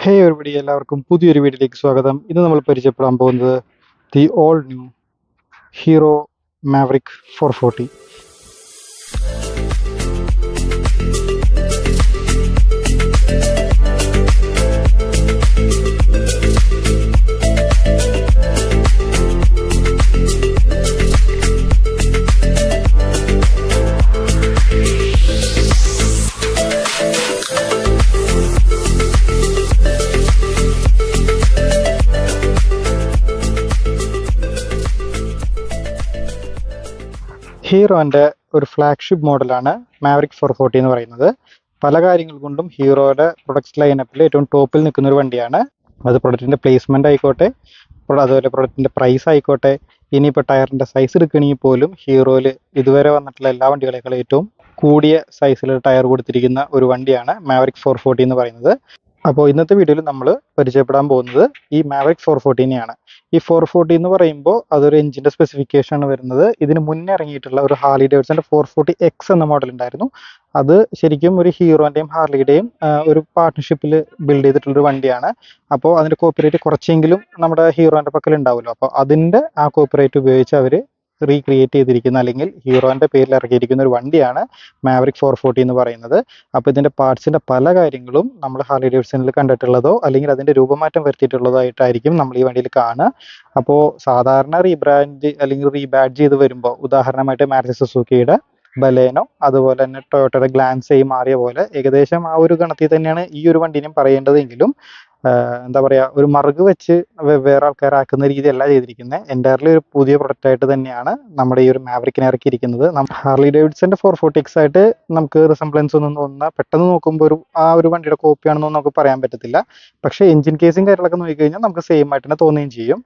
ഹേ everybody, എല്ലാവർക്കും പുതിയൊരു വീഡിയോയിലേക്ക് സ്വാഗതം. ഇന്ന് നമ്മൾ പരിചയപ്പെടാൻ പോകുന്നത് the all new hero maverick 440. ഹീറോൻ്റെ ഒരു ഫ്ലാഗ്ഷിപ്പ് മോഡലാണ് മാവറിക് 440 എന്ന് പറയുന്നത്. പല കാര്യങ്ങൾ കൊണ്ടും ഹീറോയുടെ പ്രൊഡക്റ്റ് ലൈനപ്പിൽ ഏറ്റവും ടോപ്പിൽ നിൽക്കുന്ന ഒരു വണ്ടിയാണ്. അത് പ്രൊഡക്റ്റിൻ്റെ പ്ലേസ്മെൻ്റ് ആയിക്കോട്ടെ, അതുപോലെ പ്രൊഡക്റ്റിൻ്റെ പ്രൈസ് ആയിക്കോട്ടെ, ഇനിയിപ്പോൾ ടയറിൻ്റെ സൈസ് എടുക്കണമെങ്കിൽ പോലും ഹീറോയിൽ ഇതുവരെ വന്നിട്ടുള്ള എല്ലാ വണ്ടികളേക്കാളും ഏറ്റവും കൂടിയ സൈസിൽ ടയർ കൊടുത്തിരിക്കുന്ന ഒരു വണ്ടിയാണ് മാവറിക് 440 എന്ന് പറയുന്നത്. അപ്പോൾ ഇന്നത്തെ വീഡിയോയിൽ നമ്മൾ പരിചയപ്പെടാൻ പോകുന്നത് ഈ മാവറിക് 440നെയാണ്. ഈ 440 എന്ന് പറയുമ്പോൾ അതൊരു എഞ്ചിൻ്റെ സ്പെസിഫിക്കേഷൻ ആണ് വരുന്നത്. ഇതിന് മുന്നേ ഇറങ്ങിയിട്ടുള്ള ഒരു ഹാർലി ഡേവിഡ്സൻ്റെ 440X എന്ന മോഡൽ ഉണ്ടായിരുന്നു. അത് ശരിക്കും ഒരു ഹീറോൻ്റെയും ഹാർലിയുടെയും ഒരു പാർട്ട്ണർഷിപ്പിൽ ബിൽഡ് ചെയ്തിട്ടുള്ളൊരു വണ്ടിയാണ്. അപ്പോൾ അതിൻ്റെ കോപ്പിറൈറ്റ് കുറച്ചെങ്കിലും നമ്മുടെ ഹീറോൻ്റെ പക്കൽ ഉണ്ടാവുമല്ലോ. അപ്പോൾ അതിൻ്റെ ആ കോപ്പിറൈറ്റ് ഉപയോഗിച്ച് അവർ റീക്രിയേറ്റ് ചെയ്തിരിക്കുന്ന അല്ലെങ്കിൽ ഹീറോൻ്റെ പേരിൽ ഇറക്കിയിരിക്കുന്ന ഒരു വണ്ടിയാണ് മാവറിക് 440 എന്ന് പറയുന്നത്. അപ്പോൾ ഇതിൻ്റെ പാർട്സിൻ്റെ പല കാര്യങ്ങളും നമ്മൾ ഹാർലി ഡേവിഡ്സണിൽ കണ്ടിട്ടുള്ളതോ അല്ലെങ്കിൽ അതിൻ്റെ രൂപമാറ്റം വരുത്തിയിട്ടുള്ളതോ ആയിട്ടായിരിക്കും നമ്മൾ ഈ വണ്ടിയിൽ കാണുക. അപ്പോൾ സാധാരണ റീബ്രാൻഡ് അല്ലെങ്കിൽ റീബാഡ്ജ് ചെയ്ത് വരുമ്പോൾ, ഉദാഹരണമായിട്ട് മാരുതി സുസുക്കിയുടെ ബലേനോ, അതുപോലെ തന്നെ ടൊയോട്ടയുടെ ഗ്ലാൻസയും മാറിയ പോലെ ഏകദേശം ആ ഒരു ഗണത്തിൽ തന്നെയാണ് ഈ ഒരു വണ്ടീനെയും പറയേണ്ടതെങ്കിലും എന്താ പറയുക, ഒരു മറുക് വെച്ച് വേറെ ആൾക്കാരാക്കുന്ന രീതിയല്ല ചെയ്തിരിക്കുന്നത്. എൻ്റയർലി ഒരു പുതിയ പ്രൊഡക്റ്റായിട്ട് തന്നെയാണ് നമ്മുടെ ഈ ഒരു മാവറിക്കിനെ ഇറക്കിയിരിക്കുന്നത്. ഹാർലി ഡേവിഡ്സൻ്റെ 440X ആയിട്ട് നമുക്ക് റിസംബ്ലൻസ് ഒന്നും തോന്നുന്ന, പെട്ടെന്ന് നോക്കുമ്പോൾ ആ ഒരു വണ്ടിയുടെ കോപ്പിയാണെന്നൊന്നും നമുക്ക് പറയാൻ പറ്റത്തില്ല. പക്ഷേ എഞ്ചിൻ കേസും കാര്യങ്ങളൊക്കെ നോക്കിക്കഴിഞ്ഞാൽ നമുക്ക് സെയിം ആയിട്ട് തന്നെ തോന്നുകയും ചെയ്യും.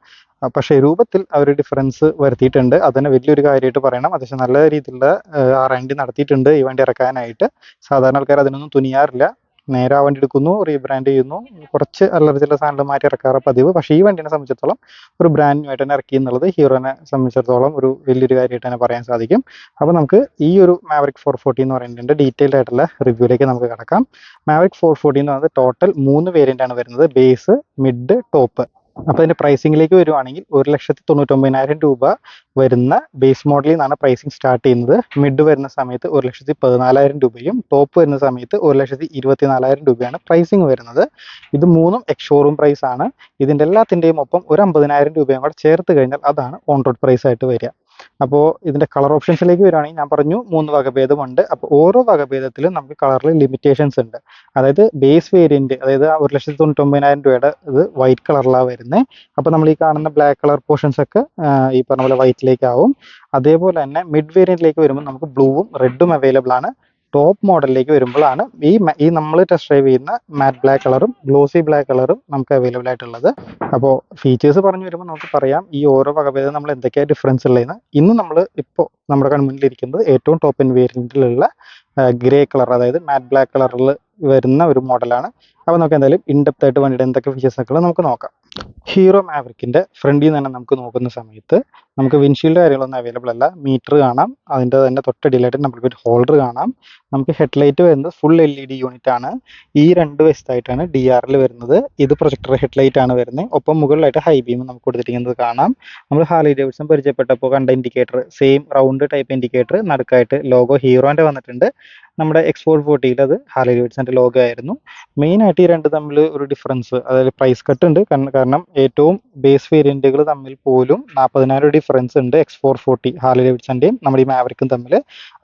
പക്ഷേ രൂപത്തിൽ അവർ ഡിഫറൻസ് വരുത്തിയിട്ടുണ്ട്. അതിന് വലിയൊരു കാര്യമായിട്ട് പറയണം. അത്യാവശ്യം നല്ല രീതിയിലുള്ള R&D നടത്തിയിട്ടുണ്ട് ഈ വണ്ടി ഇറക്കാനായിട്ട്. സാധാരണ ആൾക്കാർ അതിനൊന്നും തുനിയാറില്ല. നേരെ ആ വണ്ടി എടുക്കുന്നു, റീബ്രാൻഡ് ചെയ്യുന്നു, കുറച്ച് അല്ലറ ചില സാധനങ്ങൾ മാറ്റി ഇറക്കാറ് പതിവ്. പക്ഷേ ഈ വണ്ടിനെ സംബന്ധിച്ചിടത്തോളം ഒരു ബ്രാൻഡ് ന്യൂ ആയിട്ട് തന്നെ ഇറക്കി എന്നുള്ളത് ഹീറോനെ സംബന്ധിച്ചിടത്തോളം ഒരു വലിയൊരു കാര്യമായിട്ട് തന്നെ പറയാൻ സാധിക്കും. അപ്പോൾ നമുക്ക് ഈ ഒരു മാവറിക് 440 എന്ന് പറയുന്നതിൻ്റെ ഡീറ്റെയിൽഡ് ആയിട്ടുള്ള റിവ്യൂയിലേക്ക് നമുക്ക് കിടക്കാം. മാവറിക് 440 എന്ന് പറയുന്നത് ടോട്ടൽ 3 വേരിയൻ്റ് ആണ് വരുന്നത്: ബേസ്, മിഡ്, ടോപ്പ്. അപ്പോൾ അതിൻ്റെ പ്രൈസിങ്ങിലേക്ക് വരുവാണെങ്കിൽ 1,99,000 രൂപ വരുന്ന ബേസ് മോഡലിൽ നിന്നാണ് പ്രൈസിങ് സ്റ്റാർട്ട് ചെയ്യുന്നത്. മിഡ് വരുന്ന സമയത്ത് 1,14,000 രൂപയും ടോപ്പ് വരുന്ന സമയത്ത് 1,24,000 രൂപയാണ് പ്രൈസിങ് വരുന്നത്. ഇത് മൂന്നും എക്സ് ഷോറൂം പ്രൈസ് ആണ്. ഇതിൻ്റെ എല്ലാത്തിൻ്റെയും ഒപ്പം ഒരു 50,000 രൂപയും കൂടെ ചേർത്ത് കഴിഞ്ഞാൽ അതാണ് ഓൺ റോഡ് പ്രൈസ് ആയിട്ട് വരിക. അപ്പോൾ ഇതിൻ്റെ കളർ ഓപ്ഷൻസിലേക്ക് വരികയാണെങ്കിൽ ഞാൻ പറഞ്ഞു 3 വകഭേദമുണ്ട്. അപ്പോൾ ഓരോ വകഭേദത്തിലും നമുക്ക് കളറിൽ ലിമിറ്റേഷൻസ് ഉണ്ട്. അതായത് ബേസ് വേരിയൻറ്റ്, അതായത് 1,99,000 രൂപയുടെ ഇത് വൈറ്റ് കളറിലാണ് വരുന്നത്. അപ്പോൾ നമ്മൾ ഈ കാണുന്ന ബ്ലാക്ക് കളർ പോർഷൻസ് ഒക്കെ ഈ പറഞ്ഞ പോലെ വൈറ്റിലേക്കാവും. അതേപോലെ തന്നെ മിഡ് വേരിയൻറ്റിലേക്ക് വരുമ്പോൾ നമുക്ക് ബ്ലൂവും റെഡും അവൈലബിൾ ആണ്. ടോപ്പ് മോഡലിലേക്ക് വരുമ്പോഴാണ് ഈ നമ്മൾ ടെസ്റ്റ് ഡ്രൈവ് ചെയ്യുന്ന മാറ്റ് ബ്ലാക്ക് കളറും ഗ്ലോസി ബ്ലാക്ക് കളറും നമുക്ക് അവൈലബിൾ ആയിട്ടുള്ളത്. അപ്പോൾ ഫീച്ചേഴ്സ് പറഞ്ഞു വരുമ്പോൾ നമുക്ക് പറയാം ഈ ഓരോ വകഭേദം നമ്മൾ എന്തൊക്കെയാണ് ഡിഫറൻസ് ഉള്ളതെന്ന്. ഇന്ന് നമ്മൾ ഇപ്പോൾ നമ്മുടെ കൺമുന്നിലിരിക്കുന്നത് ഏറ്റവും ടോപ്പ് എൻ വേരിയൻറ്റിലുള്ള ഗ്രേ കളർ, അതായത് മാറ്റ് ബ്ലാക്ക് കളറിൽ വരുന്ന ഒരു മോഡലാണ്. അപ്പോൾ നമുക്ക് എന്തായാലും ഇൻഡെപ്ത് ആയിട്ട് വണ്ടിയുടെ എന്തൊക്കെ ഫീച്ചേഴ്സ് ഒക്കെ നമുക്ക് നോക്കാം. ഹീറോ മാവറിക്കിൻ്റെ ഫ്രണ്ടിൽ നിന്ന് തന്നെ നമുക്ക് നോക്കുന്ന സമയത്ത് നമുക്ക് വിൻഷീൽഡ് കാര്യങ്ങളൊന്നും അവൈലബിൾ അല്ല. മീറ്റർ കാണാം, അതിൻ്റെ തന്നെ തൊട്ടടിയിലായിട്ട് നമുക്ക് ഒരു ഹോൾഡർ കാണാം. നമുക്ക് ഹെഡ്ലൈറ്റ് വരുന്നത് ഫുൾ LED യൂണിറ്റ് ആണ്. ഈ 2 വശത്തായിട്ടാണ് DRL വരുന്നത്. ഇത് പ്രൊജക്ടർ ഹെഡ്ലൈറ്റ് ആണ് വരുന്നത്. ഒപ്പം മുകളിലായിട്ട് ഹൈ ബീം നമുക്ക് കൊടുത്തിരിക്കുന്നത് കാണാം. നമ്മൾ ഹാർലി ഡേവിഡ്സൺ പരിചയപ്പെട്ടപ്പോൾ കണ്ട indicator same round type indicator, നടുക്കായിട്ട് ലോഗോ ഹീറോൻ്റെ വന്നിട്ടുണ്ട്. നമ്മുടെ X440 അത് ഹാർലി ഡേവിഡ്സൻ്റെ ലോഗോ ആയിരുന്നു. മെയിനായിട്ട് ഈ രണ്ട് തമ്മിൽ ഒരു ഡിഫറൻസ്, അതായത് പ്രൈസ് കട്ട് ഉണ്ട്. കാരണം ഏറ്റവും ബേസ് വേരിയൻറ്റുകൾ തമ്മിൽ പോലും 40,000 ഡിഫറൻസ് ഉണ്ട് X440 ഹാർലി ഡേവിഡ്സൻ്റെയും നമ്മുടെ ഈ മാവറിക്കും തമ്മിൽ.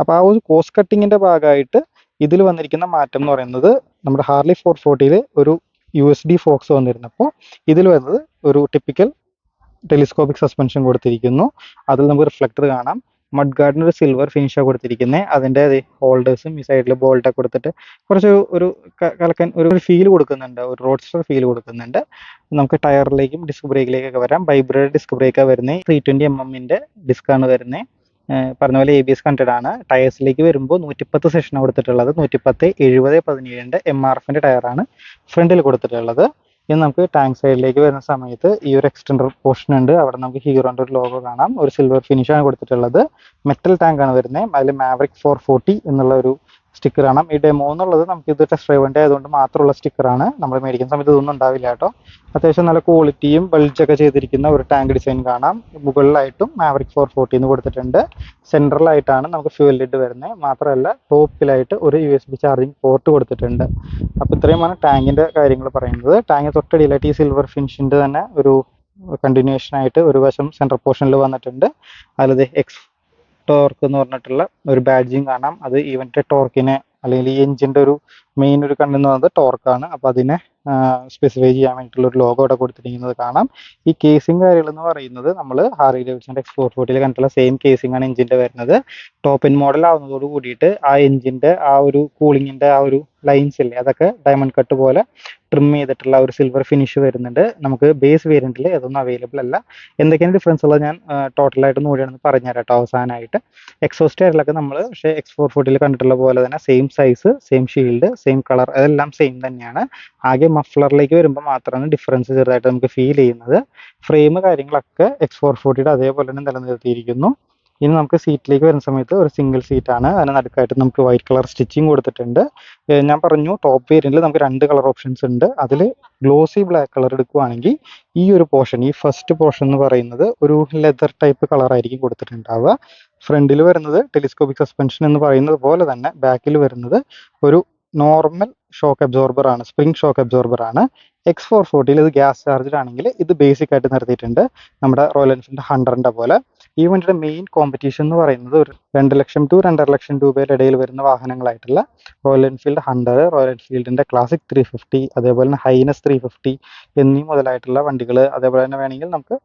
അപ്പോൾ ആ ഒരു കോസ്റ്റ് കട്ടിങ്ങിൻ്റെ ഭാഗമായിട്ട് ഇതിൽ വന്നിരിക്കുന്ന മാറ്റം എന്ന് പറയുന്നത്, നമ്മുടെ ഹാർലി 440 ഒരു USD ഫോക്സ് വന്നിരുന്നപ്പോൾ ഇതിൽ വരുന്നത് ഒരു ടിപ്പിക്കൽ ടെലിസ്കോപ്പിക് സസ്പെൻഷൻ കൊടുത്തിരിക്കുന്നു. അതിൽ നമുക്ക് റിഫ്ലക്ടർ കാണാം. മഡ് ഗാർഡിന് ഒരു സിൽവർ ഫിനിഷാണ് കൊടുത്തിരിക്കുന്നത്. അതിൻ്റെ ഹോൾഡേഴ്സും ഈ സൈഡിൽ ബോൾട്ടൊക്കെ കൊടുത്തിട്ട് കുറച്ച് ഒരു കലക്കൻ ഒരു ഫീൽ കൊടുക്കുന്നുണ്ട്, ഒരു റോഡ്സ്റ്റർ ഫീൽ കൊടുക്കുന്നുണ്ട്. നമുക്ക് ടയറിലേക്കും ഡിസ്ക് ബ്രേക്കിലേക്കൊക്കെ വരാം. വൈബ്രേറ്റ് ഡിസ്ക് ബ്രേക്കാണ് വരുന്നത്. 320 mm ഡിസ്ക്കാണ് വരുന്നത്. പറഞ്ഞ പോലെ ABS കണ്ടഡ് ആണ്. ടയേഴ്സിലേക്ക് വരുമ്പോൾ 110 സെഷനാണ് കൊടുത്തിട്ടുള്ളത്. 110, 70, 17 MRFൻ്റെ ടയറാണ് ഫ്രണ്ടിൽ കൊടുത്തിട്ടുള്ളത്. ഇനി നമുക്ക് ടാങ്ക് സൈഡിലേക്ക് വരുന്ന സമയത്ത് ഈ ഒരു എക്സ്റ്റൻഡർ പോർഷൻ ഉണ്ട്. അവിടെ നമുക്ക് ഹീറോൻ്റെ ഒരു ലോഗോ കാണാം. ഒരു സിൽവർ ഫിനിഷാണ് കൊടുത്തിട്ടുള്ളത്. മെറ്റൽ ടാങ്ക് ആണ് വരുന്നത്. അതിൽ മാവറിക് 440 എന്നുള്ള ഒരു സ്റ്റിക്കർ കാണാം. ഈ ഡെമോ എന്നുള്ളത് നമുക്ക് ഇത് ടെസ്റ്റ് ഡ്രൈവ് വണ്ടി ആയതുകൊണ്ട് മാത്രമുള്ള സ്റ്റിക്കറാണ്. നമ്മൾ മേടിക്കുന്ന സമയത്ത് ഇതൊന്നും ഉണ്ടാവില്ല കേട്ടോ. അത്യാവശ്യം നല്ല ക്വാളിറ്റിയും ബൾജൊക്കെ ചെയ്തിരിക്കുന്ന ഒരു ടാങ്ക് ഡിസൈൻ കാണാം. മുകളിലായിട്ടും മാവറിക് 440 എന്ന് കൊടുത്തിട്ടുണ്ട്. സെൻട്രലായിട്ടാണ് നമുക്ക് ഫ്യൂൽ ലിഡ് വരുന്നത്. മാത്രമല്ല ടോപ്പിലായിട്ട് ഒരു USB ചാർജിങ് പോർട്ട് കൊടുത്തിട്ടുണ്ട്. അപ്പോൾ ഇത്രയുമാണ് ടാങ്കിൻ്റെ കാര്യങ്ങൾ പറയുന്നത്. ടാങ്ക് തൊട്ടടിയിലായിട്ട് ഈ സിൽവർ ഫിനിഷിൻ്റെ തന്നെ ഒരു കണ്ടിന്യൂഷൻ ആയിട്ട് ഒരു വശം സെൻട്രൽ പോർഷനിൽ വന്നിട്ടുണ്ട്. അതിലത് എക്സ് ടോർക്ക് എന്ന് പറഞ്ഞിട്ടുള്ള ഒരു ബാഡ്ജിങ് കാണാം. അത് ഈവൻ്റെ ടോർക്കിനെ അല്ലെങ്കിൽ ഈ എഞ്ചിൻ്റെ ഒരു മെയിൻ ഒരു കണ്ടെന്ന് പറയുന്നത് ടോർക്കാണ്. അപ്പോൾ അതിനെ സ്പെസിഫൈ ചെയ്യാൻ വേണ്ടിയിട്ടുള്ള ഒരു ലോഗോ ഇവിടെ കൊടുത്തിരിക്കുന്നത് കാണാം. ഈ കേസിങ് കാര്യങ്ങൾ എന്ന് പറയുന്നത് നമ്മൾ ഹാർലി ഡേവിഡ്സന്റെ X440 കണ്ടിട്ടുള്ള സെയിം കേസിംഗ് ആണ് എഞ്ചിൻ്റെ വരുന്നത്. ടോപ്പ് എൻ മോഡൽ ആവുന്നതോട് കൂടിയിട്ട് ആ എഞ്ചിൻ്റെ ആ ഒരു കൂളിങ്ങിൻ്റെ ആ ഒരു ലൈൻസ് ഇല്ലേ, അതൊക്കെ ഡയമണ്ട് കട്ട് പോലെ ട്രിം ചെയ്തിട്ടുള്ള ഒരു സിൽവർ ഫിനിഷ് വരുന്നുണ്ട്. നമുക്ക് ബേസ് വേരിയന്റിൽ അതൊന്നും അവൈലബിൾ അല്ല. എന്തൊക്കെയാണ് ഡിഫറൻസ് ഉള്ളത് ഞാൻ ടോട്ടലായിട്ട് നോക്കിയാണെന്ന് പറഞ്ഞുതരാം കേട്ടോ അവസാനമായിട്ട്. എക്സോസ്റ്റ് എയറിലൊക്കെ നമ്മൾ പക്ഷേ X440 കണ്ടിട്ടുള്ള പോലെ തന്നെ same size, same shield, same colour, അതെല്ലാം സെയിം തന്നെയാണ്. ആകെ മഫ്ലറിലേക്ക് വരുമ്പോൾ മാത്രമാണ് ഡിഫറൻസ് ചെറുതായിട്ട് നമുക്ക് ഫീൽ ചെയ്യുന്നത്. ഫ്രെയിം കാര്യങ്ങളൊക്കെ X440 അതേപോലെ തന്നെ നിലനിർത്തിയിരിക്കുന്നു. ഇനി നമുക്ക് സീറ്റിലേക്ക് വരുന്ന സമയത്ത് ഒരു സിംഗിൾ സീറ്റാണ്. അതിന് നടുക്കായിട്ട് നമുക്ക് വൈറ്റ് കളർ സ്റ്റിച്ചിങ് കൊടുത്തിട്ടുണ്ട്. ഞാൻ പറഞ്ഞു ടോപ്പ് വേരിയന്റിൽ നമുക്ക് 2 കളർ ഓപ്ഷൻസ് ഉണ്ട്. അതിൽ ഗ്ലോസി ബ്ലാക്ക് കളർ എടുക്കുകയാണെങ്കിൽ ഈ ഒരു പോർഷൻ, ഈ ഫസ്റ്റ് പോർഷൻ എന്ന് പറയുന്നത് ഒരു ലെതർ ടൈപ്പ് കളർ ആയിരിക്കും കൊടുത്തിട്ടുണ്ടാവുക. ഫ്രണ്ടിൽ വരുന്നത് ടെലിസ്കോപ്പിക് സസ്പെൻഷൻ എന്ന് പറയുന്നത് പോലെ തന്നെ ബാക്കിൽ വരുന്നത് ഒരു നോർമൽ ഷോക്ക് അബ്സോർബർ ആണ്, സ്പ്രിംഗ് ഷോക്ക് അബ്സോർബർ ആണ്. X440 ഇത് ഗ്യാസ് ചാർജഡ് ആണെങ്കിൽ ഇത് ബേസിക് ആയിട്ട് നിർത്തിയിട്ടുണ്ട്, നമ്മുടെ റോയൽ എൻഫീൽഡ് 100ന്റെ പോലെ. ഈ വണ്ടിയുടെ മെയിൻ കോമ്പറ്റീഷൻ എന്ന് പറയുന്നത് ഒരു 2 ലക്ഷം to 2.5 ലക്ഷം രൂപയുടെ ഇടയിൽ വരുന്ന വാഹനങ്ങളായിട്ടുള്ള റോയൽ എൻഫീൽഡ് 100, റോയൽ എൻഫീൽഡിന്റെ ക്ലാസിക് 350, അതേപോലെ തന്നെ ഹൈനസ് 350 എന്നീ മുതലായിട്ടുള്ള വണ്ടികൾ, അതേപോലെ തന്നെ വേണമെങ്കിൽ നമുക്ക്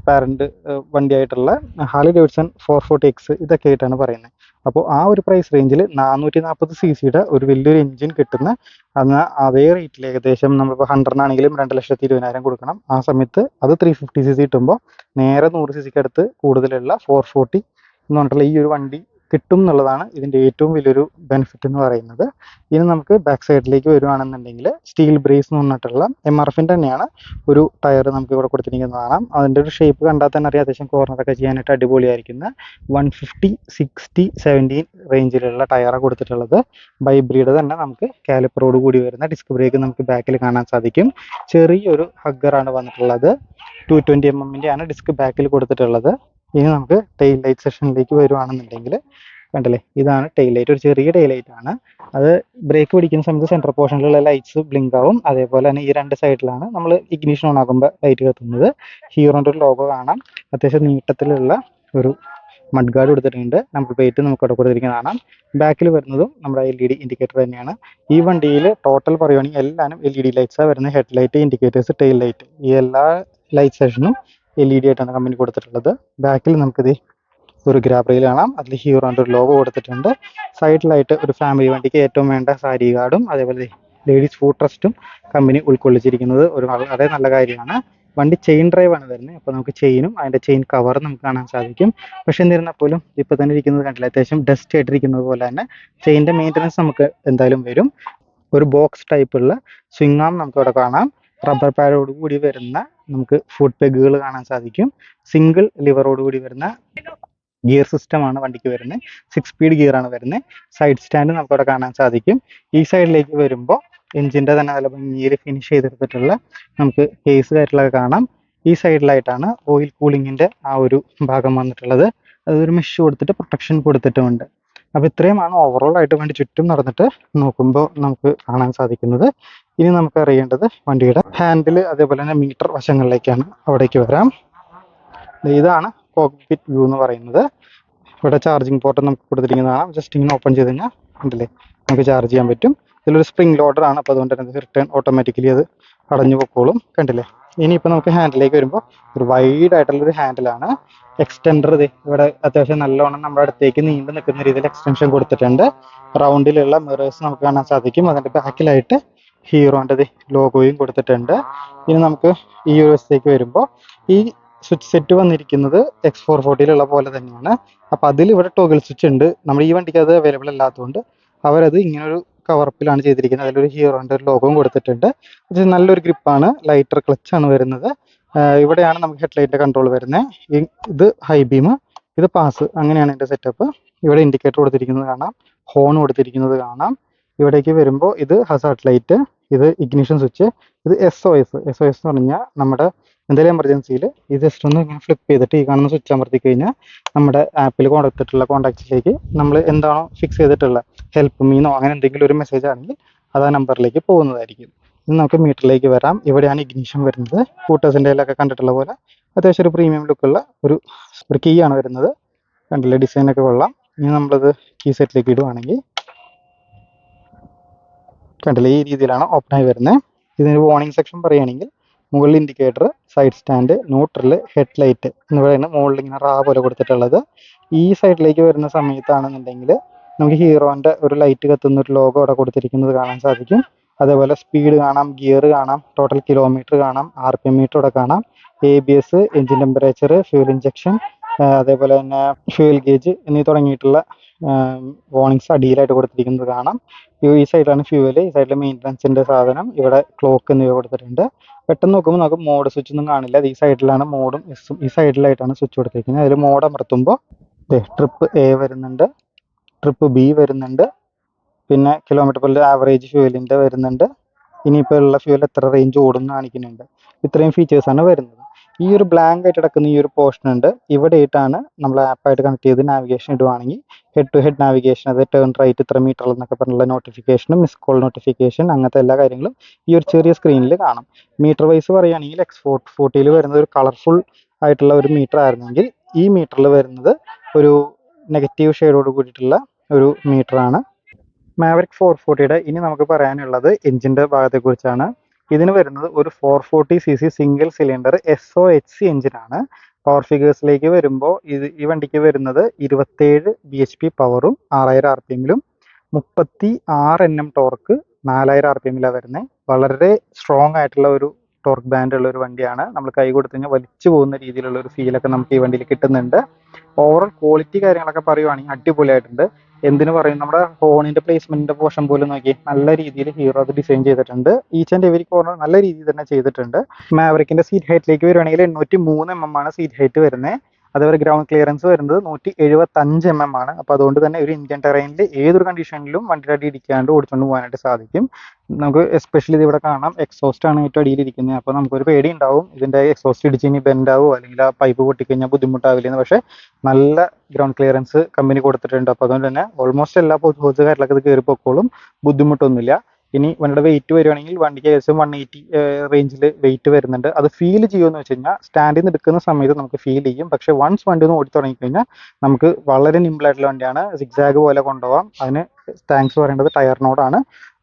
പാരന്റ് വണ്ടിയായിട്ടുള്ള ഹാർലി ഡേവിഡ്സൺ 440X ഇതൊക്കെ ആയിട്ടാണ് പറയുന്നത്. അപ്പോൾ ആ ഒരു പ്രൈസ് റേഞ്ചിൽ 440 cc ഒരു വലിയൊരു എഞ്ചിൻ കിട്ടുന്ന അതേ റേറ്റിൽ ഏകദേശം നമ്മളിപ്പോൾ 100-നാണെങ്കിലും 2,20,000 കൊടുക്കണം. ആ സമയത്ത് അത് 350 cc കിട്ടുമ്പോൾ നേരെ 100 cc അടുത്ത് കൂടുതലുള്ള 440 എന്ന് പറഞ്ഞിട്ടുള്ള ഈ ഒരു വണ്ടി കിട്ടും എന്നുള്ളതാണ് ഇതിൻ്റെ ഏറ്റവും വലിയൊരു ബെനിഫിറ്റ് എന്ന് പറയുന്നത്. ഇനി നമുക്ക് ബാക്ക് സൈഡിലേക്ക് വരുവാണെന്നുണ്ടെങ്കിൽ സ്റ്റീൽ ബ്രേസ് എന്ന് പറഞ്ഞിട്ടുള്ള MRFിൻ്റെ തന്നെയാണ് ഒരു ടയർ നമുക്ക് ഇവിടെ കൊടുത്തിരിക്കുന്നത് കാണാം. അതിൻ്റെ ഒരു ഷേപ്പ് കണ്ടാൽ തന്നെ അറിയാം അത്യാവശ്യം കോർണറൊക്കെ ചെയ്യാനായിട്ട് അടിപൊളിയായിരിക്കുന്ന 150, 60, 70 റേഞ്ചിലുള്ള ടയറാണ് കൊടുത്തിട്ടുള്ളത്. ബൈബ്രിയുടെ തന്നെ നമുക്ക് കാലിപ്പറോട് കൂടി വരുന്ന ഡിസ്ക് ബ്രേക്ക് നമുക്ക് ബാക്കിൽ കാണാൻ സാധിക്കും. ചെറിയൊരു ഹഗ്ഗറാണ് വന്നിട്ടുള്ളത്. 220 mm ആണ് ഡിസ്ക് ബാക്കിൽ കൊടുത്തിട്ടുള്ളത്. ഇനി നമുക്ക് ടെയിൽ ലൈറ്റ് സെഷനിലേക്ക് വരുവാണെന്നുണ്ടെങ്കിൽ കണ്ടില്ലേ, ഇതാണ് ടെയിൽ ലൈറ്റ്. ഒരു ചെറിയ ടെയിൽ ലൈറ്റ് ആണ്. അത് ബ്രേക്ക് പിടിക്കുന്ന സമയത്ത് സെൻട്രൽ പോർഷനിലുള്ള ലൈറ്റ്സ് ബ്ലിങ്ക് ആവും. അതേപോലെ തന്നെ ഈ 2 സൈഡിലാണ് നമ്മൾ ഇഗ്നിഷൻ ഓൺ ആക്കുമ്പോൾ ലൈറ്റ് കത്തുന്നത്. ഹീറോൻ്റെ ഒരു ലോഗോ കാണാം. അത്യാവശ്യം നീട്ടത്തിലുള്ള ഒരു മഡ് ഗാർഡ് കൊടുത്തിട്ടുണ്ട്. നമ്പർ പ്ലേറ്റ് നമുക്ക് അവിടെ കൊടുത്തിരിക്കുന്നത് കാണാം. ബാക്കിൽ വരുന്നതും നമ്മുടെ LED ഇൻഡിക്കേറ്റർ തന്നെയാണ്. ഈ വണ്ടിയിൽ ടോട്ടൽ പറയുവാണെങ്കിൽ എല്ലാവരും LED ലൈറ്റ്സാണ് വരുന്നത്. Head light, indicators, tail light, ഈ എല്ലാ ലൈറ്റ് സെഷനും LED ആയിട്ടാണ് കമ്പനി കൊടുത്തിട്ടുള്ളത്. ബാക്കിൽ നമുക്കിത് ഒരു ഗ്രാബ് റെയിൽ കാണാം. അതിൽ ഹീറോൻ്റെ ഒരു ലോഗോ കൊടുത്തിട്ടുണ്ട്. സൈഡിലായിട്ട് ഒരു ഫാമിലി വണ്ടിക്ക് ഏറ്റവും വേണ്ട സാരി ഗാർഡും അതേപോലെ ലേഡീസ് ഫുഡ് ട്രസ്റ്റും കമ്പനി ഉൾക്കൊള്ളിച്ചിരിക്കുന്നത് ഒരു വളരെ നല്ല കാര്യമാണ്. വണ്ടി ചെയിൻ ഡ്രൈവ് ആണ് വരുന്നത്. അപ്പോൾ നമുക്ക് ചെയിനും അതിൻ്റെ ചെയിൻ കവറും നമുക്ക് കാണാൻ സാധിക്കും. പക്ഷെ എന്നിരുന്നാൽ പോലും ഇപ്പോൾ തന്നെ ഇരിക്കുന്നത് കണ്ടില്ല, അത്യാവശ്യം ഡസ്റ്റ് ആയിട്ടിരിക്കുന്നത് പോലെ തന്നെ ചെയിൻ്റെ മെയിൻ്റനൻസ് നമുക്ക് എന്തായാലും വരും. ഒരു ബോക്സ് ടൈപ്പുള്ള സ്വിംഗ് ആം നമുക്ക് അവിടെ കാണാം. റബ്ബർ പാഡോട് കൂടി വരുന്ന നമുക്ക് ഫുഡ് പെഗുകൾ കാണാൻ സാധിക്കും. സിംഗിൾ ലിവറോട് കൂടി വരുന്ന ഗിയർ സിസ്റ്റമാണ് വണ്ടിക്ക് വരുന്നത്. 6 സ്പീഡ് ഗിയർ ആണ് വരുന്നത്. സൈഡ് സ്റ്റാൻഡ് നമുക്കവിടെ കാണാൻ സാധിക്കും. ഈ സൈഡിലേക്ക് വരുമ്പോൾ എഞ്ചിൻ്റെ തന്നെ നല്ല ഭംഗിയിൽ ഫിനിഷ് ചെയ്തെടുത്തിട്ടുള്ള നമുക്ക് കേസ് കാര്യങ്ങളൊക്കെ കാണാം. ഈ സൈഡിലായിട്ടാണ് ഓയിൽ കൂളിങ്ങിൻ്റെ ആ ഒരു ഭാഗം വന്നിട്ടുള്ളത്. അതൊരു മെഷ് കൊടുത്തിട്ട് പ്രൊട്ടക്ഷൻ കൊടുത്തിട്ടുമുണ്ട്. അപ്പോൾ ഇത്രയുമാണ് ഓവറോൾ ആയിട്ട് വണ്ടി ചുറ്റും നടന്നിട്ട് നോക്കുമ്പോൾ നമുക്ക് കാണാൻ സാധിക്കുന്നത്. ഇനി നമുക്ക് അറിയേണ്ടത് വണ്ടിയുടെ ഹാൻഡിൽ അതേപോലെ തന്നെ മീറ്റർ വശങ്ങളിലേക്കാണ്. അവിടേക്ക് വരാം. ഇതാണ് കോക്പിറ്റ് വ്യൂ എന്ന് പറയുന്നത്. ഇവിടെ ചാർജിങ് പോർട്ട് നമുക്ക് കൊടുത്തിരിക്കുന്നതാണ്. ജസ്റ്റ് ഇങ്ങനെ ഓപ്പൺ ചെയ്ത് കഴിഞ്ഞാൽ കണ്ടില്ലേ നമുക്ക് ചാർജ് ചെയ്യാൻ പറ്റും. ഇതിലൊരു സ്പ്രിംഗ് ലോഡറാണ്, അപ്പോൾ അതുകൊണ്ട് തന്നെ റിട്ടേൺ ഓട്ടോമാറ്റിക്കലി അത് അടഞ്ഞു പൊക്കോളും. കണ്ടില്ലേ. ഇനിയിപ്പോൾ നമുക്ക് ഹാൻഡിലേക്ക് വരുമ്പോൾ ഒരു വൈഡ് ആയിട്ടുള്ളൊരു ഹാൻഡിലാണ്. എക്സ്റ്റൻഡർ ഇവിടെ അത്യാവശ്യം നല്ലോണം നമ്മുടെ അടുത്തേക്ക് നീണ്ടു നിൽക്കുന്ന രീതിയിൽ എക്സ്റ്റൻഷൻ കൊടുത്തിട്ടുണ്ട്. റൗണ്ടിലുള്ള മിറേഴ്സ് നമുക്ക് കാണാൻ സാധിക്കും. അതിൻ്റെ ബാക്കിലായിട്ട് ഹീറോൻ്റെ ലോഗോയും കൊടുത്തിട്ടുണ്ട്. ഇനി നമുക്ക് ഈ ഒരു വശത്തേക്ക് വരുമ്പോൾ ഈ സ്വിച്ച് സെറ്റ് വന്നിരിക്കുന്നത് X440 പോലെ തന്നെയാണ്. അപ്പോൾ അതിൽ ഇവിടെ ടോഗിൾ സ്വിച്ച് ഉണ്ട്. നമ്മൾ ഈ വണ്ടിക്ക് അത് അവൈലബിൾ അല്ലാത്തതുകൊണ്ട് അവരത് ഇങ്ങനൊരു കവർപ്പിലാണ് ചെയ്തിരിക്കുന്നത്. അതിലൊരു ഹീറോൻ്റെ ഒരു ലോഗോയും കൊടുത്തിട്ടുണ്ട്. ഇത് നല്ലൊരു ഗ്രിപ്പാണ്. ലൈറ്റർ ക്ലച്ചാണ് വരുന്നത്. ഇവിടെയാണ് നമുക്ക് ഹെഡ്ലൈറ്റിൻ്റെ കൺട്രോൾ വരുന്നത്. ഇത് ഹൈ ബീം, ഇത് പാസ്, അങ്ങനെയാണ് എൻ്റെ സെറ്റപ്പ്. ഇവിടെ ഇൻഡിക്കേറ്റർ കൊടുത്തിരിക്കുന്നത് കാണാം. ഹോൺ കൊടുത്തിരിക്കുന്നത് കാണാം. ഇവിടേക്ക് വരുമ്പോൾ ഇത് ഹസാർഡ് ലൈറ്റ്, ഇത് ഇഗ്നിഷൻ സ്വിച്ച്, ഇത് SOS എന്ന് പറഞ്ഞാൽ നമ്മുടെ എന്തെങ്കിലും എമർജൻസിയിൽ ഇത് ജസ്റ്റ് ഒന്ന് ഇങ്ങനെ ഫ്ലിപ്പ് ചെയ്തിട്ട് ഈ കാണുന്ന സ്വിച്ച് അമർത്തി കഴിഞ്ഞാൽ നമ്മുടെ ആപ്പിൽ കൊടുത്തിട്ടുള്ള കോൺടാക്റ്റിലേക്ക് നമ്മൾ എന്താണോ ഫിക്സ് ചെയ്തിട്ടുള്ള ഹെൽപ്പ് മീന്നോ അങ്ങനെ എന്തെങ്കിലും ഒരു മെസ്സേജ് ആണെങ്കിൽ അത് ആ നമ്പറിലേക്ക് പോകുന്നതായിരിക്കും. ഇനി നമുക്ക് മീറ്ററിലേക്ക് വരാം. ഇവിടെയാണ് ഇഗ്നിഷൻ വരുന്നത്. സ്കൂട്ടേഴ്സിൻ്റെ ഒക്കെ കണ്ടിട്ടുള്ള പോലെ അത്യാവശ്യം ഒരു പ്രീമിയം ലുക്കുള്ള ഒരു കീ ആണ് വരുന്നത്. കണ്ടില്ലേ, ഡിസൈനൊക്കെ കൊള്ളാം. ഇനി നമ്മളത് കീ സെറ്റിലേക്ക് ഇടുവാണെങ്കിൽ കണ്ടില്ലേ, ഈ രീതിയിലാണ് ഓപ്പൺ ആയി വരുന്നത്. ഇതിന് വാർണിംഗ് സെക്ഷൻ പറയുകയാണെങ്കിൽ മുകളിൽ indicator, side stand, neutral, head light എന്നിവയാണ് മുകളിൽ ഇങ്ങനെ റാ പോലെ കൊടുത്തിട്ടുള്ളത്. ഈ സൈഡിലേക്ക് വരുന്ന സമയത്താണെന്നുണ്ടെങ്കിൽ നമുക്ക് ഹീറോൻ്റെ ഒരു ലൈറ്റ് കത്തുന്ന ഒരു ലോഗോ അവിടെ കൊടുത്തിരിക്കുന്നത് കാണാൻ സാധിക്കും. അതേപോലെ സ്പീഡ് കാണാം, ഗിയർ കാണാം, ടോട്ടൽ കിലോമീറ്റർ കാണാം, RPM മീറ്റർ ഇവിടെ കാണാം, ABS, engine temperature, fuel injection, അതേപോലെ തന്നെ ഫ്യൂൽ ഗേജ് എന്നീ തുടങ്ങിയിട്ടുള്ള വാർണിങ്സ് അടിയിലായിട്ട് കൊടുത്തിരിക്കുന്നത് കാണാം. ഈ സൈഡിലാണ് ഫ്യൂവൽ, ഈ സൈഡിൽ മെയിൻ്റനൻസിൻ്റെ സാധനം, ഇവിടെ ക്ലോക്ക് എന്നിവ കൊടുത്തിട്ടുണ്ട്. പെട്ടെന്ന് നോക്കുമ്പോൾ നമുക്ക് മോഡ് സ്വിച്ച് ഒന്നും കാണില്ല. ഈ സൈഡിലാണ് മോഡും എസും, ഈ സൈഡിലായിട്ടാണ് സ്വിച്ച് കൊടുത്തിരിക്കുന്നത്. അതിൽ മോഡ് അമർത്തുമ്പോൾ ട്രിപ്പ് A വരുന്നുണ്ട്, ട്രിപ്പ് B വരുന്നുണ്ട്, പിന്നെ കിലോമീറ്റർ പെർ ആവറേജ് ഫ്യൂവലിൻ്റെ വരുന്നുണ്ട്, ഇനിയിപ്പോൾ ഉള്ള ഫ്യൂവൽ എത്ര റേഞ്ച് ഓടുന്നു കാണിക്കുന്നുണ്ട്. ഇത്രയും ഫീച്ചേഴ്സാണ് വരുന്നത്. ഈ ഒരു ബ്ലാങ്ക് ആയിട്ട് കിടക്കുന്ന ഈ ഒരു പോർഷൻ ഉണ്ട്, ഇവിടെ ആയിട്ടാണ് നമ്മൾ ആപ്പായിട്ട് കണക്ട് ചെയ്ത് നാവിഗേഷൻ ഇടുവാണെങ്കിൽ ഹെഡ് ടു ഹെഡ് നാവിഗേഷൻ, അത് ടേൺ റൈറ്റ് ഇത്ര മീറ്റർ എന്നൊക്കെ പറഞ്ഞുള്ള നോട്ടിഫിക്കേഷനും മിസ് കോൾ നോട്ടിഫിക്കേഷൻ അങ്ങനത്തെ എല്ലാ കാര്യങ്ങളും ഈ ഒരു ചെറിയ സ്ക്രീനിൽ കാണാം. മീറ്റർ വൈസ് പറയുകയാണെങ്കിൽ X40 വരുന്നത് ഒരു കളർഫുൾ ആയിട്ടുള്ള ഒരു മീറ്റർ ആയിരുന്നെങ്കിൽ ഈ മീറ്ററിൽ വരുന്നത് ഒരു നെഗറ്റീവ് ഷെയ്ഡോട് കൂടിയിട്ടുള്ള ഒരു മീറ്ററാണ്. മാവറിക് 440 ഇനി നമുക്ക് പറയാനുള്ളത് എഞ്ചിൻ്റെ ഭാഗത്തെക്കുറിച്ചാണ്. ഇതിന് വരുന്നത് ഒരു 440cc സിംഗിൾ സിലിണ്ടർ SOHC എഞ്ചിനാണ്. പവർ ഫിഗേഴ്സിലേക്ക് വരുമ്പോൾ ഈ വണ്ടിക്ക് വരുന്നത് 27 bhp പവറും 6000 RPM 36 Nm ടോർക്ക് 4000 RPM വരുന്നത്. വളരെ സ്ട്രോങ് ആയിട്ടുള്ള ഒരു ടോർക്ക് ബാൻഡ് ഉള്ള ഒരു വണ്ടിയാണ്. നമ്മൾ കൈ കൊടുത്തു കഴിഞ്ഞാൽ വലിച്ചു പോകുന്ന രീതിയിലുള്ള ഒരു ഫീലൊക്കെ നമുക്ക് ഈ വണ്ടിയിൽ കിട്ടുന്നുണ്ട്. ഓവറോൾ ക്വാളിറ്റി കാര്യങ്ങളൊക്കെ പറയുവാണെങ്കിൽ അടിപൊളിയായിട്ടുണ്ട്. എന്തിനു പറയും, നമ്മുടെ ഹോണിന്റെ പ്ലേസ്മെന്റിന്റെ പോർഷൻ പോലും നോക്കി നല്ല രീതിയിൽ ഹീറോ അത് ഡിസൈൻ ചെയ്തിട്ടുണ്ട്. ഈച്ച് ആൻഡ് എവരി കോർണർ നല്ല രീതിയിൽ തന്നെ ചെയ്തിട്ടുണ്ട്. മാവറിക്കിന്റെ സീറ്റ് ഹൈറ്റിലേക്ക് വരുവാണെങ്കിൽ 803 mm ആണ് സീറ്റ് ഹൈറ്റ് വരുന്നത്. അതേപോലെ ഗ്രൗണ്ട് ക്ലിയറൻസ് വരുന്നത് 175 mm ആണ്. അപ്പോൾ അതുകൊണ്ട് തന്നെ ഒരു ഇന്ത്യൻ ടെറൈനിൽ ഏതൊരു കണ്ടീഷനിലും വണ്ടിയുടെ അടി ഇടിക്കാണ്ട് ഓടിച്ചുകൊണ്ട് പോകാനായിട്ട് സാധിക്കും. നമുക്ക് എസ്പെഷ്യലി ഇത് ഇവിടെ കാണാം, എക്സോസ്റ്റ് ആണ് ഏറ്റവും അടിയിലിരിക്കുന്നത്. അപ്പോൾ നമുക്കൊരു പേടി ഉണ്ടാവും, ഇതിൻ്റെ എക്സോസ്റ്റ് ഇടിച്ച് ഇനി ബെൻഡാവോ അല്ലെങ്കിൽ ആ പൈപ്പ് പൊട്ടിക്കഴിഞ്ഞാൽ ബുദ്ധിമുട്ടാവില്ലെന്ന്. പക്ഷേ നല്ല ഗ്രൗണ്ട് ക്ലിയറൻസ് കമ്പനി കൊടുത്തിട്ടുണ്ട്. അപ്പോൾ അതുകൊണ്ട് തന്നെ ഓൾമോസ്റ്റ് എല്ലാ പോസുകാരിലൊക്കെ ഇത് കയറി പൊക്കോളും, ബുദ്ധിമുട്ടൊന്നുമില്ല. ഇനി വണ്ടിയുടെ വെയിറ്റ് വരുവാണെങ്കിൽ വണ്ടിക്ക് ഏകദേശം 180 റേഞ്ചിൽ വെയിറ്റ് വരുന്നുണ്ട്. അത് ഫീൽ ചെയ്യുമെന്ന് വെച്ച് കഴിഞ്ഞാൽ സ്റ്റാൻഡിൽ നിന്ന് എടുക്കുന്ന സമയത്ത് നമുക്ക് ഫീൽ ചെയ്യും. പക്ഷേ വൺസ് വണ്ടി ഒന്ന് ഓടി തുടങ്ങിക്കഴിഞ്ഞാൽ നമുക്ക് വളരെ നിമ്പിളായിട്ടുള്ള വണ്ടിയാണ്. സിഗ്സാഗ് പോലെ കൊണ്ടുപോകാം. അതിന് താങ്ക്സ് പറയേണ്ടത് ടയറിനോടാണ്.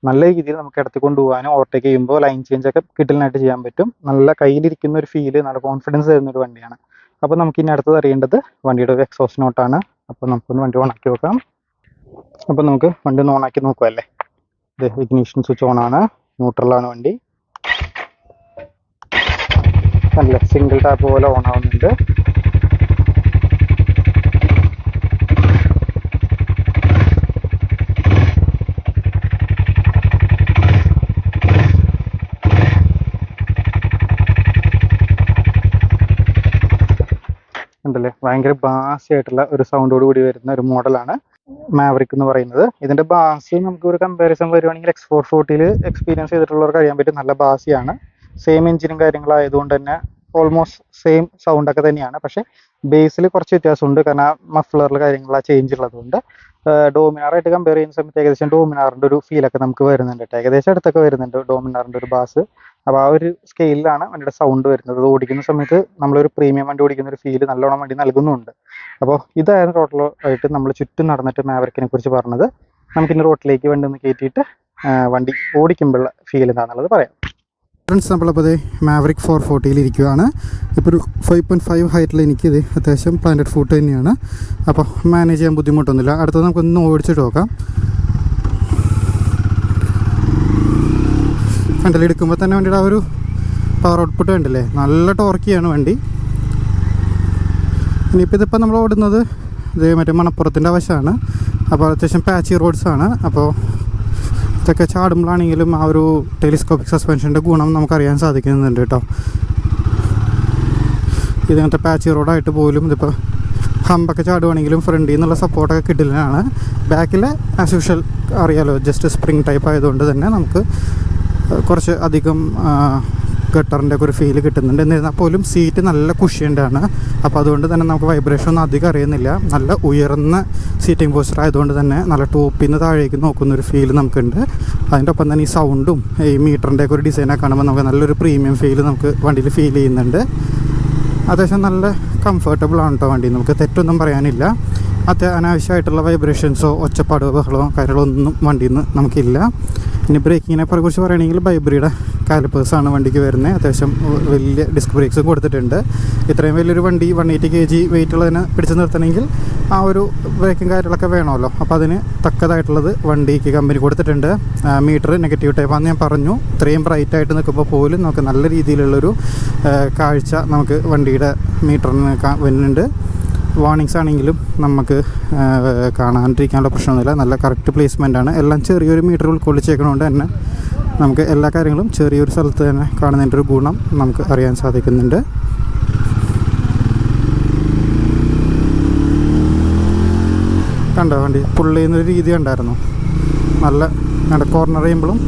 നല്ല രീതിയിൽ നമുക്ക് ഇടത്തി കൊണ്ടുപോകാനും ഓവർടേക്ക് ചെയ്യുമ്പോൾ ലൈൻ ചേഞ്ച് ഒക്കെ കിട്ടലിനായിട്ട് ചെയ്യാൻ പറ്റും. നല്ല കയ്യിലിരിക്കുന്ന ഒരു ഫീല്, നല്ല കോൺഫിഡൻസ് തരുന്ന ഒരു വണ്ടിയാണ്. അപ്പോൾ നമുക്ക് ഇനി അടുത്തത് അറിയേണ്ടത് വണ്ടിയുടെ ഒരു എക്സോസ്റ്റ് നോട്ടാണ്. അപ്പോൾ നമുക്കൊന്ന് വണ്ടി ഓണാക്കി നോക്കാം. അപ്പോൾ നമുക്ക് വണ്ടി ഒന്ന് ഓണാക്കി നോക്കുമല്ലേ. ഇത് ഇഗ്നിഷൻ സ്വിച്ച് ഓൺ ആണ്, ന്യൂട്രലാണ് വണ്ടി. നല്ല സിംഗിൾ ടാപ്പ് പോലെ ഓൺ ആവുന്നുണ്ട്. ഉണ്ടല്ലേ, ഭയങ്കര ബാസി ആയിട്ടുള്ള ഒരു സൗണ്ടോട് കൂടി വരുന്ന ഒരു മോഡലാണ് മാവറിക് എന്ന് പറയുന്നത്. ഇതിന്റെ ബാസ് നമുക്ക് ഒരു കമ്പാരിസൺ വരുവാണെങ്കിൽ X440 എക്സ്പീരിയൻസ് ചെയ്തിട്ടുള്ളവർക്ക് അറിയാൻ പറ്റും, നല്ല ബാസിയാണ്. സെയിം എഞ്ചിനും കാര്യങ്ങളായതുകൊണ്ട് തന്നെ ഓൾമോസ്റ്റ് സെയിം സൗണ്ടൊക്കെ തന്നെയാണ്. പക്ഷേ ബേസിൽ കുറച്ച് വ്യത്യാസമുണ്ട്, കാരണം മഫ്ലറിൽ കാര്യങ്ങൾ ചേഞ്ച് ഉള്ളതുകൊണ്ട്. ഡോമിനാറായിട്ട് കമ്പയർ ചെയ്യുന്ന സമയത്ത് ഏകദേശം ഡോമിനാറിൻ്റെ ഒരു ഫീലൊക്കെ നമുക്ക് വരുന്നുണ്ട്. ഏകദേശം അടുത്തൊക്കെ വരുന്നുണ്ട് ഡോമിനാറിൻ്റെ ഒരു ബാസ്. അപ്പോൾ ആ ഒരു സ്കെയിലാണ് വണ്ടിയുടെ സൗണ്ട് വരുന്നത്. അത് ഓടിക്കുന്ന സമയത്ത് നമ്മളൊരു പ്രീമിയം വണ്ടി ഓടിക്കുന്ന ഒരു ഫീല് നല്ലോണം വണ്ടി നൽകുന്നുണ്ട്. അപ്പോൾ ഇതായിരുന്നു ടോട്ടലായിട്ട് നമ്മൾ ചുറ്റും നടന്നിട്ട് മാവറിക്കിനെ കുറിച്ച് പറഞ്ഞത്. നമുക്കിനി റോട്ടിലേക്ക് വണ്ടി ഒന്ന് കയറ്റിയിട്ട് വണ്ടി ഓടിക്കുമ്പോഴുള്ള ഫീൽ എന്താണെന്നുള്ളത് പറയാം. ഫ്രണ്ട്സ്, നമ്മളപ്പോൾ ഇത് മാവറിക് 440 ഇരിക്കുകയാണ്. ഇപ്പോൾ ഒരു 5.5 ഹൈറ്റിൽ എനിക്കിത് അത്യാവശ്യം പ്ലാന്റഡ് ഫുട്ട് തന്നെയാണ്. അപ്പോൾ മാനേജ് ചെയ്യാൻ ബുദ്ധിമുട്ടൊന്നുമില്ല. അടുത്തത് നമുക്കൊന്ന് ഓടിച്ചിട്ട് നോക്കാം. ഫ്രണ്ടിൽ എടുക്കുമ്പോൾ തന്നെ വണ്ടിയുടെ ആ ഒരു പവർ ഔട്ട്പുട്ട് കണ്ടില്ലേ, നല്ല ടോർക്കിയാണ് വണ്ടി. ഇനിയിപ്പോൾ ഇതിപ്പോൾ നമ്മൾ ഓടുന്നത് ഇത് മറ്റേ മണപ്പുറത്തിൻ്റെ വശമാണ്. അപ്പോൾ അത്യാവശ്യം പാച്ചി റോഡ്സാണ്. അപ്പോൾ ഇതൊക്കെ ചാടുമ്പോഴാണെങ്കിലും ആ ഒരു ടെലിസ്കോപ്പിക് സസ്പെൻഷൻ്റെ ഗുണം നമുക്കറിയാൻ സാധിക്കുന്നുണ്ട് കേട്ടോ. ഇതിനകത്തെ പാച്ചി റോഡായിട്ട് പോലും ഇതിപ്പോൾ ഹമ്പൊക്കെ ചാടുവാണെങ്കിലും ഫ്രണ്ടിൽ നിന്നുള്ള സപ്പോർട്ടൊക്കെ കിട്ടില്ലാണ്. ബാക്കിൽ ആസ് യൂഷ്വൽ അറിയാലോ, ജസ്റ്റ് സ്പ്രിങ് ടൈപ്പ് ആയതുകൊണ്ട് തന്നെ നമുക്ക് കുറച്ച് അധികം ഗട്ടറിൻ്റെ ഒക്കെ ഒരു ഫീൽ കിട്ടുന്നുണ്ട്. എന്നിരുന്നാൽ പോലും സീറ്റ് നല്ല കുഷ്യൻ്റാണ്. അപ്പോൾ അതുകൊണ്ട് തന്നെ നമുക്ക് വൈബ്രേഷൻ ഒന്നും അധികം അറിയുന്നില്ല. നല്ല ഉയർന്ന സീറ്റിംഗ് പോസ്റ്റർ ആയതുകൊണ്ട് തന്നെ നല്ല ടോപ്പിൽ നിന്ന് താഴേക്ക് നോക്കുന്നൊരു ഫീൽ നമുക്കുണ്ട്. അതിൻ്റെ ഒപ്പം തന്നെ ഈ സൗണ്ടും ഈ മീറ്ററിൻ്റെ ഒക്കെ ഒരു ഡിസൈനൊക്കെ കാണുമ്പോൾ നമുക്ക് നല്ലൊരു പ്രീമിയം ഫീൽ നമുക്ക് വണ്ടിയിൽ ഫീൽ ചെയ്യുന്നുണ്ട്. അത്യാവശ്യം നല്ല കംഫർട്ടബിൾ ആണ് കേട്ടോ വണ്ടി, നമുക്ക് തെറ്റൊന്നും പറയാനില്ല. അനാവശ്യമായിട്ടുള്ള വൈബ്രേഷൻസോ ഒച്ചപ്പാടോ ബഹളമോ കാര്യങ്ങളൊന്നും വണ്ടിയിൽ നിന്ന് നമുക്കില്ല. ഇനി ബ്രേക്കിങ്ങിനെ കുറിച്ച് പറയുകയാണെങ്കിൽ ബൈബ്രിയുടെ കാലിപ്പേഴ്സാണ് വണ്ടിക്ക് വരുന്നത്. അത്യാവശ്യം വലിയ ഡിസ്ക് ബ്രേക്സും കൊടുത്തിട്ടുണ്ട്. ഇത്രയും വലിയൊരു വണ്ടി 180 kg വെയിറ്റ് ഉള്ളതിനെ പിടിച്ച് നിർത്തണമെങ്കിൽ ആ ഒരു ബ്രേക്കും കാര്യങ്ങളൊക്കെ വേണമല്ലോ. അപ്പോൾ അതിന് തക്കതായിട്ടുള്ളത് വണ്ടിക്ക് കമ്പനി കൊടുത്തിട്ടുണ്ട്. മീറ്റർ നെഗറ്റീവ് ടൈപ്പാണെന്ന് ഞാൻ പറഞ്ഞു. ഇത്രയും ബ്രൈറ്റായിട്ട് നിൽക്കുമ്പോൾ പോലും നമുക്ക് നല്ല രീതിയിലുള്ളൊരു കാഴ്ച നമുക്ക് വണ്ടിയുടെ മീറ്ററിന് വരുന്നുണ്ട്. വാർണിങ്സ് ആണെങ്കിലും നമുക്ക് കാണാണ്ടിരിക്കാനുള്ള പ്രശ്നമൊന്നുമില്ല. നല്ല കറക്റ്റ് പ്ലേസ്മെൻറ്റാണ്. എല്ലാം ചെറിയൊരു മീറ്റർ ഉൾക്കൊള്ളിച്ചേക്കണോണ്ട് തന്നെ നമുക്ക് എല്ലാ കാര്യങ്ങളും ചെറിയൊരു സ്ഥലത്ത് തന്നെ കാണുന്നതിൻ്റെ ഒരു ഗുണം നമുക്ക് അറിയാൻ സാധിക്കുന്നുണ്ട്. കണ്ടോ വണ്ടി പുള്ളി ചെയ്യുന്നൊരു രീതി ഉണ്ടായിരുന്നു. നല്ല കോർണർ ചെയ്യുമ്പോഴും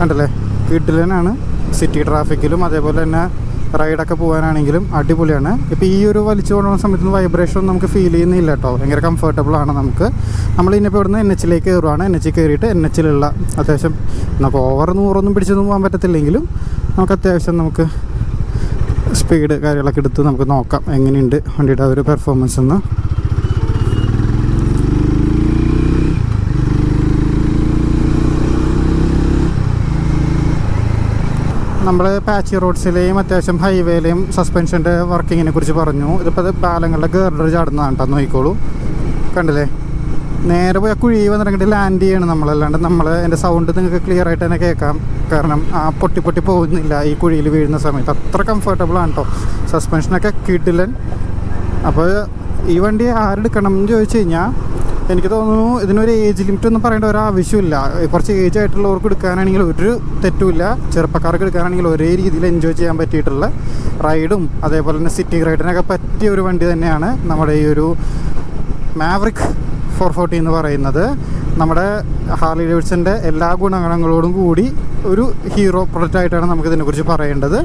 കണ്ടല്ലേ, കിഡിലനാണ്. സിറ്റി ട്രാഫിക്കിലും അതേപോലെ തന്നെ റൈഡൊക്കെ പോകാനാണെങ്കിലും അടിപൊളിയാണ്. ഇപ്പോൾ ഈ ഒരു വലിച്ചു കൊണ്ടുപോകുന്ന സമയത്ത് വൈബ്രേഷൻ നമുക്ക് ഫീൽ ചെയ്യുന്നില്ല കേട്ടോ. ഭയങ്കര കംഫർട്ടബിളാണ് നമുക്ക്. നമ്മൾ ഇനിയിപ്പോൾ ഇവിടുന്ന് NH കയറുവാണ്. NH കയറിയിട്ട് NH അത്യാവശ്യം നമുക്ക് ഓവർ 100 പിടിച്ചൊന്നും പോകാൻ പറ്റത്തില്ലെങ്കിലും നമുക്ക് അത്യാവശ്യം നമുക്ക് സ്പീഡ് കാര്യങ്ങളൊക്കെ എടുത്ത് നമുക്ക് നോക്കാം എങ്ങനെയുണ്ട് വണ്ടിയുടെ ഒരു പെർഫോമൻസ് എന്ന്. നമ്മൾ പാച്ചി റോഡ്സിലെയും അത്യാവശ്യം ഹൈവേയിലെയും സസ്പെൻഷൻ്റെ വർക്കിങ്ങിനെ കുറിച്ച് പറഞ്ഞു. ഇതിപ്പോൾ പാലങ്ങളുടെ ഗേർഡർ ചാടുന്നതാണ് കേട്ടോ, നോക്കിക്കോളൂ. കണ്ടില്ലേ, നേരെ പോയി ആ കുഴി വന്നിട്ട് ലാൻഡ് ചെയ്യണം നമ്മളല്ലാണ്ട് എൻ്റെ സൗണ്ട് നിങ്ങൾക്ക് ക്ലിയർ ആയിട്ട് തന്നെ കേൾക്കാം. കാരണം ആ പൊട്ടി പോകുന്നില്ല ഈ കുഴിയിൽ വീഴുന്ന സമയത്ത്. അത്ര കംഫർട്ടബിളാണ് കേട്ടോ. സസ്പെൻഷനൊക്കെ കിടിലൻ. അപ്പോൾ ഈ വണ്ടി ആരെടുക്കണം എന്ന് ചോദിച്ചു കഴിഞ്ഞാൽ എനിക്ക് തോന്നുന്നു ഇതിനൊരു ഏജ് ലിമിറ്റ് ഒന്നും പറയേണ്ട ഒരാവശ്യമില്ല. കുറച്ച് ഏജ് ആയിട്ടുള്ളവർക്ക് എടുക്കാനാണെങ്കിൽ ഒരു തെറ്റുമില്ല. ചെറുപ്പക്കാർക്ക് എടുക്കാനാണെങ്കിൽ ഒരേ രീതിയിൽ എൻജോയ് ചെയ്യാൻ പറ്റിയിട്ടുള്ള റൈഡും അതേപോലെ തന്നെ സിറ്റി റൈഡിനൊക്കെ പറ്റിയ ഒരു വണ്ടി തന്നെയാണ് നമ്മുടെ ഈ ഒരു മാവറിക് 440 എന്ന് പറയുന്നത്. നമ്മുടെ ഹാർലി ഡേവിഡ്സൻ്റെ എല്ലാ ഗുണങ്ങളോടും കൂടി ഒരു ഹീറോ പ്രൊഡക്റ്റായിട്ടാണ് നമുക്കിതിനെക്കുറിച്ച് പറയേണ്ടത്.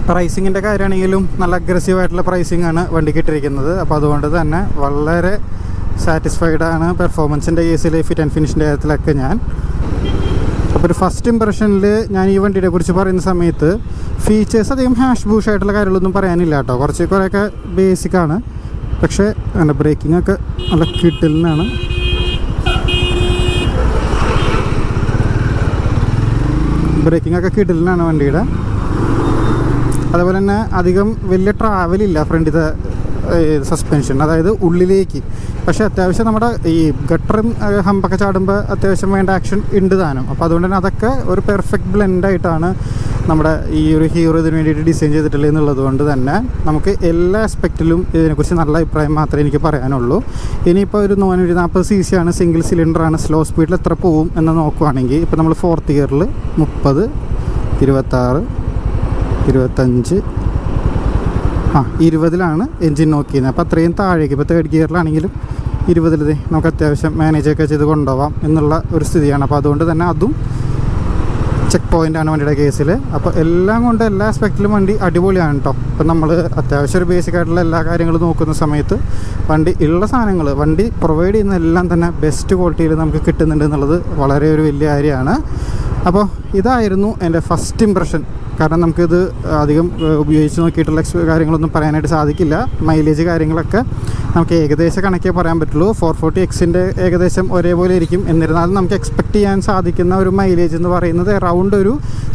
പ്രൈസിങ്ങിൻ്റെ കാര്യമാണെങ്കിലും നല്ല അഗ്രസീവായിട്ടുള്ള പ്രൈസിങ് ആണ് വണ്ടിക്ക് ഇട്ടിരിക്കുന്നത്. അപ്പോൾ അതുകൊണ്ട് തന്നെ വളരെ സാറ്റിസ്ഫൈഡാണ് പെർഫോമൻസിൻ്റെ കേസിൽ, ഫിറ്റ് ആൻഡ് ഫിനിഷിൻ്റെ കാര്യത്തിലൊക്കെ ഞാൻ. അപ്പോൾ ഒരു ഫസ്റ്റ് ഇംപ്രഷനിൽ ഞാൻ ഈ വണ്ടിയെ കുറിച്ച് പറയുന്ന സമയത്ത് ഫീച്ചേഴ്സ് അധികം ഹാഷ് ബൂഷ് ആയിട്ടുള്ള കാര്യങ്ങളൊന്നും പറയാനില്ല കേട്ടോ. കുറേയൊക്കെ ബേസിക്കാണ്. പക്ഷേ എൻ്റെ ബ്രേക്കിംഗ് ഒക്കെ നല്ല കിട്ടലിനാണ്. വണ്ടിയുടെ. അതേപോലെ തന്നെ അധികം വലിയ ട്രാവലില്ല ഫ്രണ്ടിത്തെ സസ്പെൻഷൻ, അതായത് ഉള്ളിലേക്ക്. പക്ഷേ അത്യാവശ്യം നമ്മുടെ ഈ ഗട്ടറും ഹമ്പൊക്കെ ചാടുമ്പോൾ അത്യാവശ്യം വേണ്ട ആക്ഷൻ ഉണ്ട് താനും. അപ്പോൾ അതുകൊണ്ട് തന്നെ അതൊക്കെ ഒരു പെർഫെക്റ്റ് ബ്ലെൻഡായിട്ടാണ് നമ്മുടെ ഈ ഒരു ഹീറോ ഇതിന് വേണ്ടിയിട്ട് ഡിസൈൻ ചെയ്തിട്ടുള്ളത് എന്നുള്ളത് കൊണ്ട് തന്നെ നമുക്ക് എല്ലാ ആസ്പെക്റ്റിലും ഇതിനെക്കുറിച്ച് നല്ല അഭിപ്രായം മാത്രമേ എനിക്ക് പറയാനുള്ളൂ. ഇനിയിപ്പോൾ ഒരു 440 cc ആണ്, സിംഗിൾ സിലിണ്ടറാണ്. സ്ലോ സ്പീഡിൽ എത്ര പോവും എന്ന് നോക്കുവാണെങ്കിൽ ഇപ്പോൾ നമ്മൾ 4th ഗിയറിൽ 30, 26, 25, 20 എൻജിൻ നോക്കിയിരുന്നത്. അപ്പോൾ അത്രയും താഴേക്ക് ഇപ്പോൾ 3rd ഗിയറിലാണെങ്കിലും 20 നമുക്ക് അത്യാവശ്യം മാനേജൊക്കെ ചെയ്ത് കൊണ്ടുപോകാം എന്നുള്ള ഒരു സ്ഥിതിയാണ്. അപ്പോൾ അതുകൊണ്ട് തന്നെ അതും ചെക്ക് പോയിൻ്റാണ് വണ്ടിയുടെ കേസിൽ. അപ്പോൾ എല്ലാം കൊണ്ട് എല്ലാ ആസ്പെക്റ്റിലും വണ്ടി അടിപൊളിയാണ് കേട്ടോ. ഇപ്പം നമ്മൾ അത്യാവശ്യം ഒരു ബേസിക്കായിട്ടുള്ള എല്ലാ കാര്യങ്ങളും നോക്കുന്ന സമയത്ത് വണ്ടി ഉള്ള സാധനങ്ങൾ വണ്ടി പ്രൊവൈഡ് ചെയ്യുന്ന എല്ലാം തന്നെ ബെസ്റ്റ് ക്വാളിറ്റിയിൽ നമുക്ക് കിട്ടുന്നുണ്ട് എന്നുള്ളത് വളരെ ഒരു വലിയ കാര്യമാണ്. അപ്പോൾ ഇതായിരുന്നു എൻ്റെ ഫസ്റ്റ് ഇംപ്രഷൻ. കാരണം നമുക്കിത് അധികം ഉപയോഗിച്ച് നോക്കിയിട്ടുള്ള കാര്യങ്ങളൊന്നും പറയാനായിട്ട് സാധിക്കില്ല. മൈലേജ് കാര്യങ്ങളൊക്കെ നമുക്ക് ഏകദേശം കണക്കേ പറയാൻ പറ്റുള്ളൂ. 440Xൻ്റെ ഏകദേശം ഒരേപോലെ ഇരിക്കും. എന്നിരുന്നാലും നമുക്ക് എക്സ്പെക്റ്റ് ചെയ്യാൻ സാധിക്കുന്ന ഒരു മൈലേജ് എന്ന് പറയുന്നത് അറൗണ്ട് ഒരു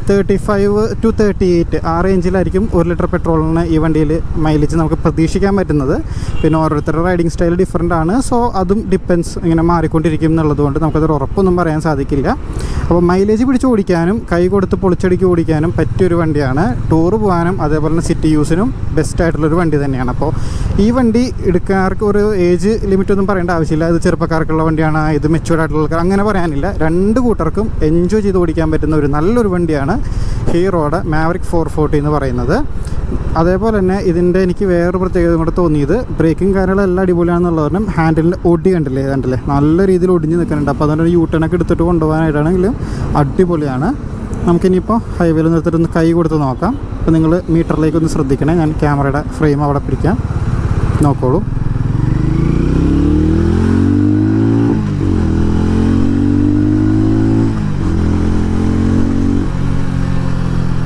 35 to 38 ആ റേഞ്ചിലായിരിക്കും 1 ലിറ്റർ പെട്രോളിന് ഈ വണ്ടിയിൽ മൈലേജ് നമുക്ക് പ്രതീക്ഷിക്കാൻ പറ്റുന്നത്. പിന്നെ ഓരോരുത്തരുടെ റൈഡിങ് സ്റ്റൈൽ ഡിഫറൻ്റ് ആണ്. സോ അതും ഡിപ്പെൻസ് ഇങ്ങനെ മാറിക്കൊണ്ടിരിക്കും എന്നുള്ളതുകൊണ്ട് നമുക്കതൊരു ഉറപ്പൊന്നും പറയാൻ സാധിക്കില്ല. അപ്പോൾ മൈലേജ് പിടിച്ച് ഓടിക്കാനും കൈ കൊടുത്ത് പൊളിച്ചടിക്ക് ഓടിക്കാനും പറ്റിയൊരു വണ്ടിയാണ്. ടൂർ പോകാനും അതേപോലെ തന്നെ സിറ്റി യൂസിനും ബെസ്റ്റായിട്ടുള്ളൊരു വണ്ടി തന്നെയാണ്. അപ്പോൾ ഈ വണ്ടി എടുക്കാറ് ചെറുപ്പക്കാർക്ക് ഒരു ഏജ് ലിമിറ്റ് ഒന്നും പറയേണ്ട ആവശ്യമില്ല. ഇത് ചെറുപ്പക്കാർക്കുള്ള വണ്ടിയാണ്, ഇത് മെച്യൂർഡ് ആയിട്ടുള്ള ആൾക്കാർ അങ്ങനെ പറയാനില്ല. രണ്ട് കൂട്ടർക്കും എൻജോയ് ചെയ്ത് ഓടിക്കാൻ പറ്റുന്ന ഒരു നല്ലൊരു വണ്ടിയാണ് ഹീറോയുടെ മാവറിക് 440 എന്ന് പറയുന്നത്. അതേപോലെ തന്നെ ഇതിൻ്റെ എനിക്ക് വേറൊരു പ്രത്യേകത കൂടെ തോന്നിയത്, ബ്രേക്കിംഗ് കാര്യങ്ങളെല്ലാം അടിപൊളിയാണെന്നുള്ളത് കാരണം ഹാൻഡിലിൻ്റെ ഒടി കണ്ടില്ലേ നല്ല രീതിയിൽ ഒടിഞ്ഞ് നിൽക്കുന്നുണ്ട്. അപ്പോൾ അതുകൊണ്ട് യൂട്ടേണൊക്കെ എടുത്തിട്ട് കൊണ്ടുപോകാനായിട്ടാണെങ്കിലും അടിപൊളിയാണ്. നമുക്കിനിയിപ്പോൾ ഹൈവേയിൽ നിർത്തിയിട്ടൊന്ന് കൈ കൊടുത്ത് നോക്കാം. അപ്പോൾ നിങ്ങൾ മീറ്ററിലേക്ക് ഒന്ന് ശ്രദ്ധിക്കണേ. ഞാൻ ക്യാമറയുടെ ഫ്രെയിം അവിടെ പിടിക്കാം, നോക്കോളൂ.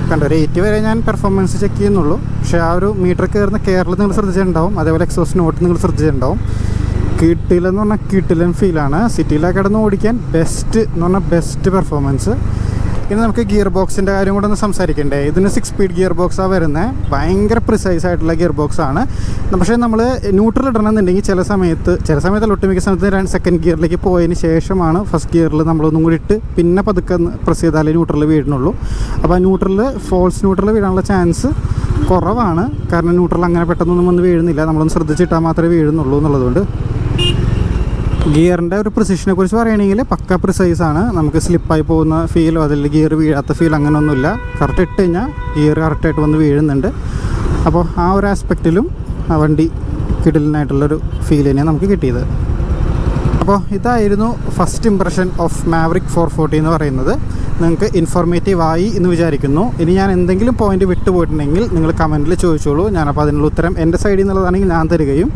കണ്ടോ, ഒരു 80 വരെ ഞാൻ പെർഫോമൻസ് ചെക്ക് ചെയ്യുന്നുള്ളൂ. പക്ഷേ ആ ഒരു മീറ്റർ കയറുന്ന കേരളത്തിൽ നിങ്ങൾ ശ്രദ്ധിച്ചിട്ടുണ്ടാവും, അതേപോലെ എക്സോസ്റ്റ് നോട്ട് നിങ്ങൾ ശ്രദ്ധിച്ചിട്ടുണ്ടാവും. കിട്ടില്ലെന്ന് പറഞ്ഞാൽ കിട്ടില്ലൻ ഫീലാണ്. സിറ്റിയിലൊക്കെ കിടന്ന് ഓടിക്കാൻ ബെസ്റ്റ് എന്ന് പറഞ്ഞാൽ ബെസ്റ്റ് പെർഫോമൻസ്. ഇനി നമുക്ക് ഗിയർ ബോക്സിൻ്റെ കാര്യം കൂടെ ഒന്ന് സംസാരിക്കണ്ടേ. ഇതിന് 6 സ്പീഡ് ഗിയർ ബോക്സാണ് വരുന്നത്. ഭയങ്കര പ്രിസൈസ് ആയിട്ടുള്ള ഗിയർ ബോക്സാണ്. പക്ഷേ നമ്മൾ ന്യൂട്രൽ ഇടണമെന്നുണ്ടെങ്കിൽ ചില സമയത്ത് ഒട്ടുമിക്ക സമയത്ത് സെക്കൻഡ് ഗിയറിലേക്ക് പോയതിന് ശേഷമാണ് ഫസ്റ്റ് ഗിയറിൽ നമ്മളൊന്നും കൂടി ഇട്ട് പിന്നെ പതുക്കെ പ്രസ് ചെയ്താലേ ന്യൂട്രൽ വീഴുന്നുള്ളൂ. അപ്പോൾ ആ ന്യൂട്രൽ ഫോൾസ് ന്യൂട്രൽ വീഴാനുള്ള ചാൻസ് കുറവാണ്. കാരണം ന്യൂട്രൽ അങ്ങനെ പെട്ടെന്നൊന്നും വന്ന് വീഴുന്നില്ല, നമ്മളൊന്ന് ശ്രദ്ധിച്ചിട്ടാൽ മാത്രമേ വീഴുന്നുള്ളൂ എന്നുള്ളതുകൊണ്ട്. ഗിയറിൻ്റെ ഒരു പ്രിസിഷനെ കുറിച്ച് പറയുകയാണെങ്കിൽ പക്ക പ്രിസൈസാണ്. നമുക്ക് സ്ലിപ്പായി പോകുന്ന ഫീലോ അതിൽ ഗിയർ വീഴാത്ത ഫീൽ അങ്ങനെയൊന്നുമില്ല. കറക്റ്റ് ഇട്ട് കഴിഞ്ഞാൽ ഗിയർ കറക്റ്റായിട്ട് വന്ന് വീഴുന്നുണ്ട്. അപ്പോൾ ആ ഒരു ആസ്പെക്റ്റിലും ആ വണ്ടി കിടിലനായിട്ടുള്ളൊരു ഫീൽ തന്നെയാണ് നമുക്ക് കിട്ടിയത്. അപ്പോൾ ഇതായിരുന്നു ഫസ്റ്റ് ഇംപ്രഷൻ ഓഫ് മാവറിക് 440 എന്ന് പറയുന്നത്. നിങ്ങൾക്ക് ഇൻഫോർമേറ്റീവ് ആയി എന്ന് വിചാരിക്കുന്നു. ഇനി ഞാൻ എന്തെങ്കിലും പോയിന്റ് വിട്ടുപോയിട്ടുണ്ടെങ്കിൽ നിങ്ങൾ കമൻറ്റിൽ ചോദിച്ചോളൂ. ഞാനപ്പോൾ അതിനുള്ള ഉത്തരം എൻ്റെ സൈഡിൽ നിന്നുള്ളതാണെങ്കിൽ ഞാൻ തരികയും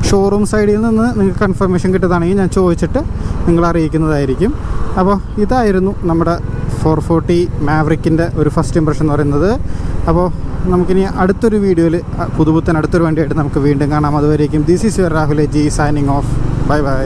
ഷോറൂം സൈഡിൽ നിന്ന് നിങ്ങൾക്ക് കൺഫർമേഷൻ കിട്ടുന്നതാണെങ്കിൽ ഞാൻ ചോദിച്ചിട്ട് നിങ്ങളെ അറിയിക്കുന്നതായിരിക്കും. അപ്പോൾ ഇതായിരുന്നു നമ്മുടെ 440 മാവറിക്കിൻ്റെ ഒരു ഫസ്റ്റ് ഇംപ്രഷൻ എന്ന് പറയുന്നത്. അപ്പോൾ നമുക്കിനി അടുത്തൊരു വീഡിയോയിൽ പുതുപുത്തൻ അടുത്തൊരു വണ്ടിയായിട്ട് നമുക്ക് വീണ്ടും കാണാം. അതുവരേക്കും this is your Rahul G signing off. Bye bye.